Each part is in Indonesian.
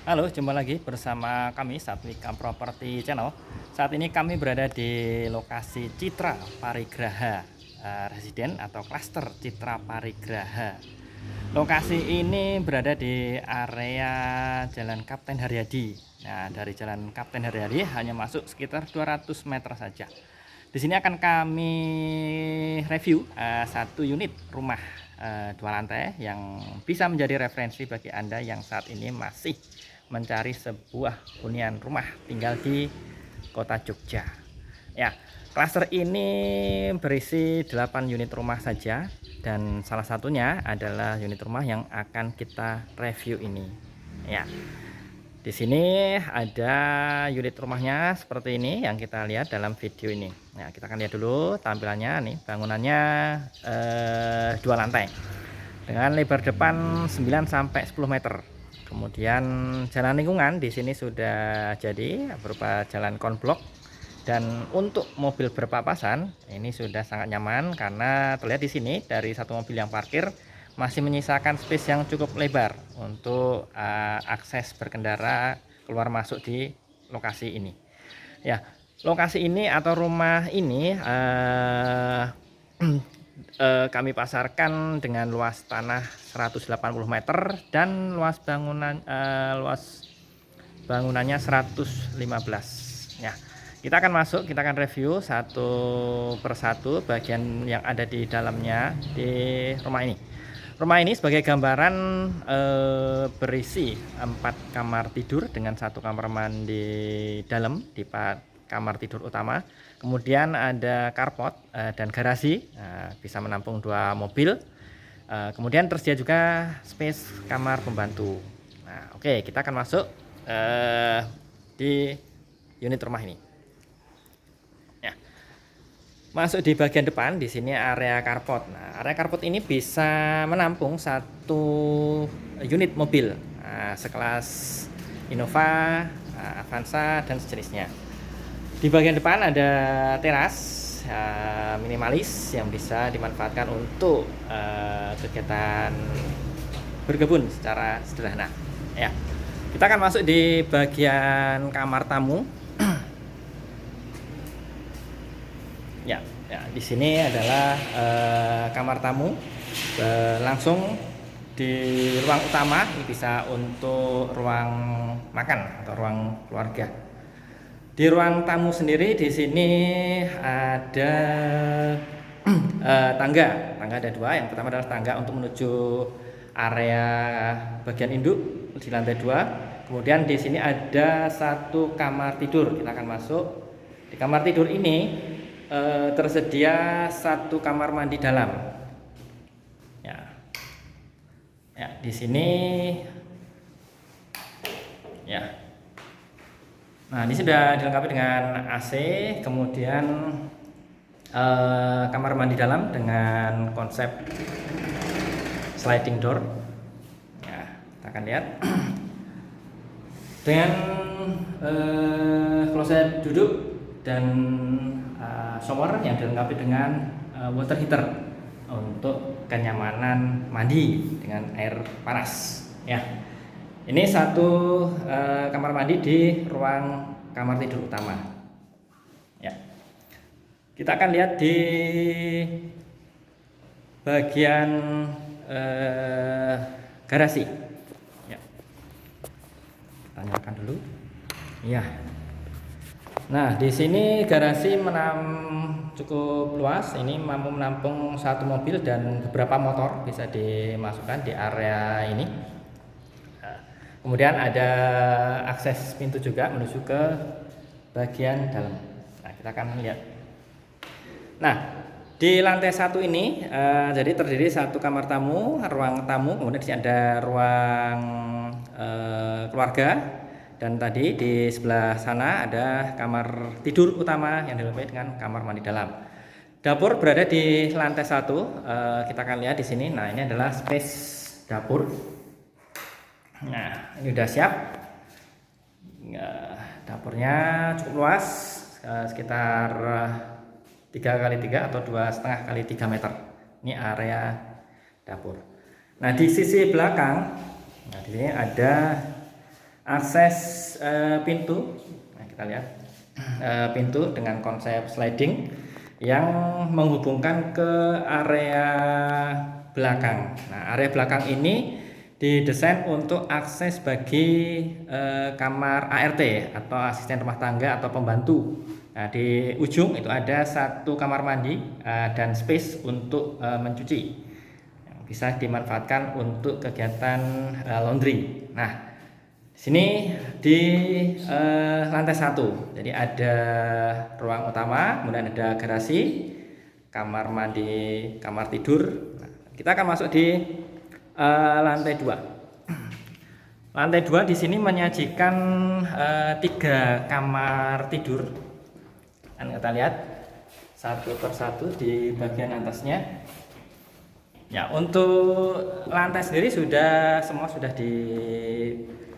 Halo, jumpa lagi bersama kami Satwika Property Channel. Saat ini kami berada di lokasi Citra Parigraha Residen atau klaster Citra Parigraha. Lokasi ini berada di area Jalan Kapten Haryadi. Nah, dari Jalan Kapten Haryadi hanya masuk sekitar 200 meter saja. Di sini akan kami review satu unit rumah 2 lantai yang bisa menjadi referensi bagi Anda yang saat ini masih mencari sebuah hunian rumah tinggal di kota Jogja. Ya, klaster ini berisi 8 unit rumah saja dan salah satunya adalah unit rumah yang akan kita review ini. Ya. Di sini ada unit rumahnya seperti ini yang kita lihat dalam video ini. Nah, kita akan lihat dulu tampilannya nih. Bangunannya 2 lantai dengan lebar depan 9 sampai 10 meter. Kemudian jalan lingkungan di sini sudah jadi berupa jalan konblok, dan untuk mobil berpapasan ini sudah sangat nyaman karena terlihat di sini dari satu mobil yang parkir masih menyisakan space yang cukup lebar untuk akses berkendara keluar masuk di lokasi ini. Ya, lokasi ini atau rumah ini kami pasarkan dengan luas tanah 180 meter dan luas bangunannya 115. Ya, kita akan masuk, kita akan review satu persatu bagian yang ada di dalamnya di rumah ini. Rumah ini sebagai gambaran berisi 4 kamar tidur dengan 1 kamar mandi dalam di kamar tidur utama. Kemudian ada carport dan garasi, bisa menampung 2 mobil. Kemudian tersedia juga space kamar pembantu. Nah, oke, kita akan masuk di unit rumah ini. Ya. Masuk di bagian depan, di sini area carport. Nah, area carport ini bisa menampung 1 unit mobil sekelas Innova, Avanza dan sejenisnya. Di bagian depan ada teras minimalis yang bisa dimanfaatkan untuk kegiatan berkebun secara sederhana. Ya, kita akan masuk di bagian kamar tamu. Ya, di sini adalah kamar tamu. Langsung di ruang utama ini bisa untuk ruang makan atau ruang keluarga. Di ruang tamu sendiri di sini ada tangga ada 2. Yang pertama adalah tangga untuk menuju area bagian induk di lantai 2. Kemudian di sini ada 1 kamar tidur. Kita akan masuk. Di kamar tidur ini tersedia 1 kamar mandi dalam. Ya, di sini ya. Nah, ini sudah dilengkapi dengan AC, kemudian kamar mandi dalam dengan konsep sliding door. Ya, kita akan lihat dengan kloset duduk dan shower yang dilengkapi dengan water heater untuk kenyamanan mandi dengan air panas. Ya, ini 1 kamar mandi di ruang kamar tidur utama. Ya, kita akan lihat di bagian garasi. Ya, kita nyalakan dulu. Ya. Nah, di sini garasi cukup luas. Ini mampu menampung 1 mobil dan beberapa motor bisa dimasukkan di area ini. Kemudian ada akses pintu juga menuju ke bagian dalam. Nah, kita akan lihat. Nah, di lantai 1 ini jadi terdiri 1 kamar tamu, ruang tamu, kemudian di sini ada ruang keluarga. Dan tadi di sebelah sana ada kamar tidur utama yang dilengkapi dengan kamar mandi dalam. Dapur berada di lantai 1. Kita akan lihat di sini. Nah, ini adalah space dapur. Nah, ini udah siap. Dapurnya cukup luas, sekitar 3x3 atau 2,5x3 meter. Ini area dapur. Nah, di sisi belakang, nah di sini ada Akses pintu, nah kita lihat pintu dengan konsep sliding yang menghubungkan ke area belakang. Nah, area belakang ini didesain untuk akses bagi kamar ART atau asisten rumah tangga atau pembantu. Nah, di ujung itu ada satu kamar mandi dan space untuk mencuci yang bisa dimanfaatkan untuk kegiatan laundry. Nah, sini di lantai 1, jadi ada ruang utama, kemudian ada garasi, kamar mandi, kamar tidur. Nah, kita akan masuk di lantai 2. Lantai 2 di sini menyajikan 3 kamar tidur. Dan kita lihat satu persatu di bagian atasnya. Ya, untuk lantai sendiri semua sudah dibangun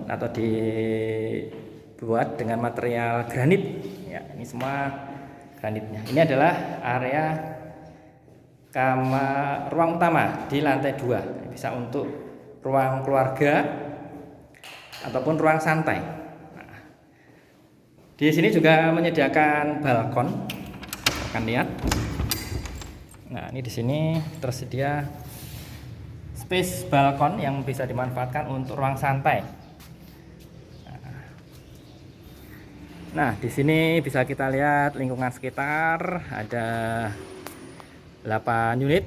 atau dibuat dengan material granit. Ya, ini semua granitnya. Ini adalah area ruang utama di lantai 2. Bisa untuk ruang keluarga ataupun ruang santai. Nah, di sini juga menyediakan balkon. Akan lihat. Nah, ini di sini tersedia space balkon yang bisa dimanfaatkan untuk ruang santai. Nah, di sini bisa kita lihat lingkungan sekitar, ada 8 unit,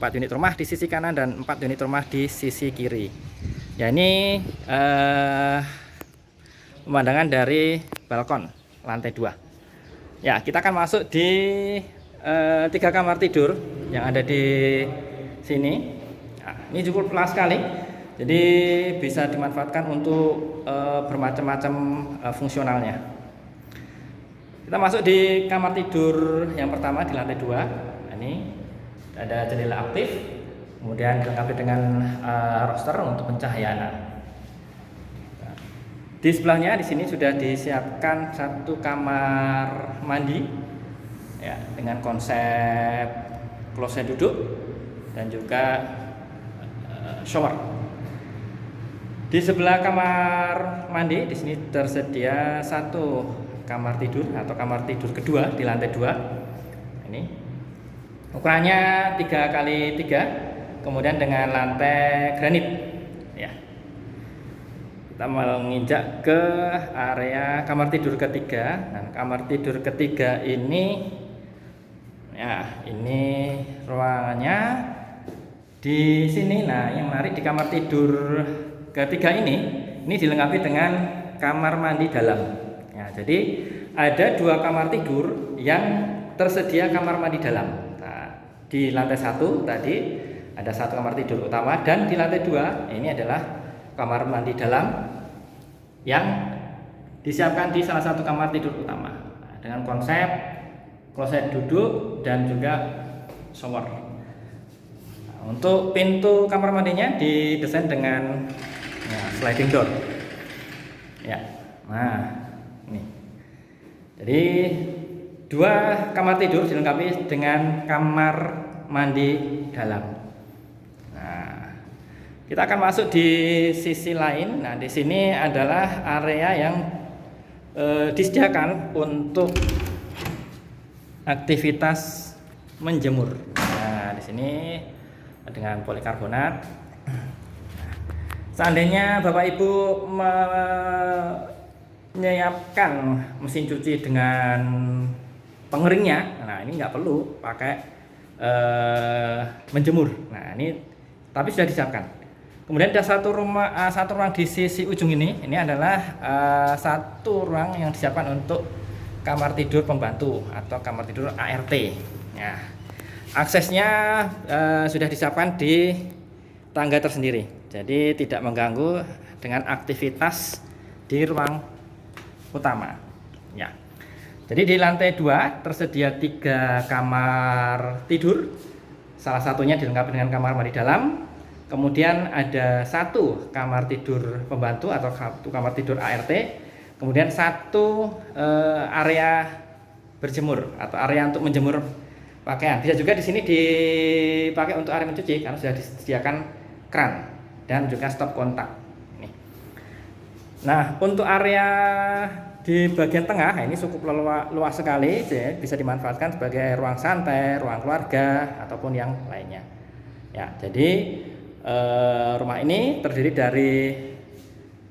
4 unit rumah di sisi kanan dan 4 unit rumah di sisi kiri. Ya, ini pemandangan dari balkon lantai 2. Ya, kita akan masuk di 3 kamar tidur yang ada di sini. Nah, ini cukup luas sekali, jadi bisa dimanfaatkan untuk bermacam-macam fungsionalnya. Kita masuk di kamar tidur yang pertama di lantai 2. Nah, ini ada jendela aktif, kemudian dilengkapi dengan roster untuk pencahayaan. Nah, di sebelahnya di sini sudah disiapkan satu kamar mandi. Ya, dengan konsep kloset duduk dan juga shower. Di sebelah kamar mandi di sini tersedia satu kamar tidur atau kamar tidur kedua di lantai 2. Ini ukurannya 3x3, kemudian dengan lantai granit. Ya, kita menginjak ke area kamar tidur ketiga. Nah, kamar tidur ketiga ini, ya, ini ruangannya di sini. Nah, yang menarik di kamar tidur ketiga ini dilengkapi dengan kamar mandi dalam. Ya, jadi ada 2 kamar tidur yang tersedia kamar mandi dalam. Nah, di lantai 1 tadi ada satu kamar tidur utama, dan di lantai 2 ini adalah kamar mandi dalam yang disiapkan di salah satu kamar tidur utama. Nah, dengan konsep kloset duduk dan juga shower. Nah, untuk pintu kamar mandinya didesain dengan sliding door. Ya, nah ini. Jadi 2 kamar tidur dilengkapi dengan kamar mandi dalam. Nah, kita akan masuk di sisi lain. Nah, di sini adalah area yang disediakan untuk aktivitas menjemur. Nah, di sini dengan polikarbonat. Seandainya Bapak Ibu menyiapkan mesin cuci dengan pengeringnya, nah ini nggak perlu pakai menjemur. Nah, ini tapi sudah disiapkan. Kemudian ada satu ruang di sisi ujung ini adalah satu ruang yang disiapkan untuk kamar tidur pembantu atau kamar tidur ART. Nah, aksesnya sudah disiapkan di tangga tersendiri, jadi tidak mengganggu dengan aktivitas di ruang utama. Ya, jadi di lantai 2 tersedia 3 kamar tidur, salah satunya dilengkapi dengan kamar mandi dalam. Kemudian ada 1 kamar tidur pembantu atau 1 kamar tidur ART. Kemudian 1 area berjemur atau area untuk menjemur pakaian. Bisa juga di sini dipakai untuk area mencuci karena sudah disediakan keran dan juga stop kontak. Ini. Nah, untuk area di bagian tengah ini cukup luas sekali, jadi bisa dimanfaatkan sebagai ruang santai, ruang keluarga ataupun yang lainnya. Ya, jadi rumah ini terdiri dari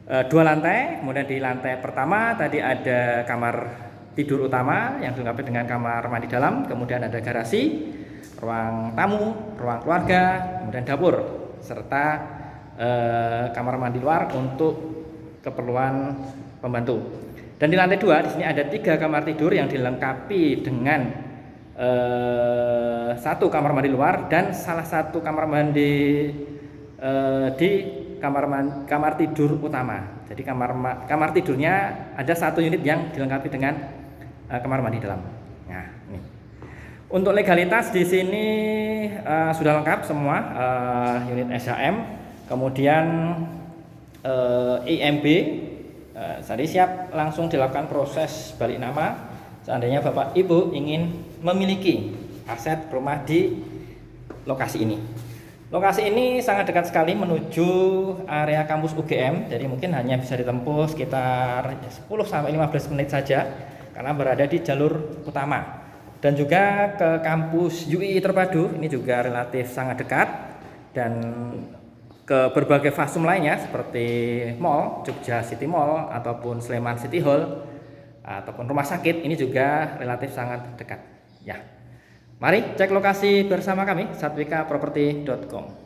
2 lantai. Kemudian di lantai pertama tadi ada kamar tidur utama yang dilengkapi dengan kamar mandi dalam, kemudian ada garasi, ruang tamu, ruang keluarga, kemudian dapur, serta kamar mandi luar untuk keperluan pembantu. Dan di lantai 2 di sini ada 3 kamar tidur yang dilengkapi dengan 1 kamar mandi luar dan salah 1 kamar mandi di kamar tidur utama. Jadi kamar tidurnya ada 1 unit yang dilengkapi dengan kamar mandi dalam. Nah, ini. Untuk legalitas di sini sudah lengkap semua, unit SHM, kemudian IMB. Jadi siap langsung dilakukan proses balik nama seandainya Bapak Ibu ingin memiliki aset rumah di lokasi ini. Lokasi ini sangat dekat sekali menuju area kampus UGM, jadi mungkin hanya bisa ditempuh sekitar 10-15 menit saja karena berada di jalur utama. Dan juga ke kampus UI Terpadu ini juga relatif sangat dekat, dan ke berbagai fasum lainnya seperti mall, Jogja City Mall ataupun Sleman City Hall ataupun rumah sakit ini juga relatif sangat dekat. Ya. Mari cek lokasi bersama kami satwikaproperty.com.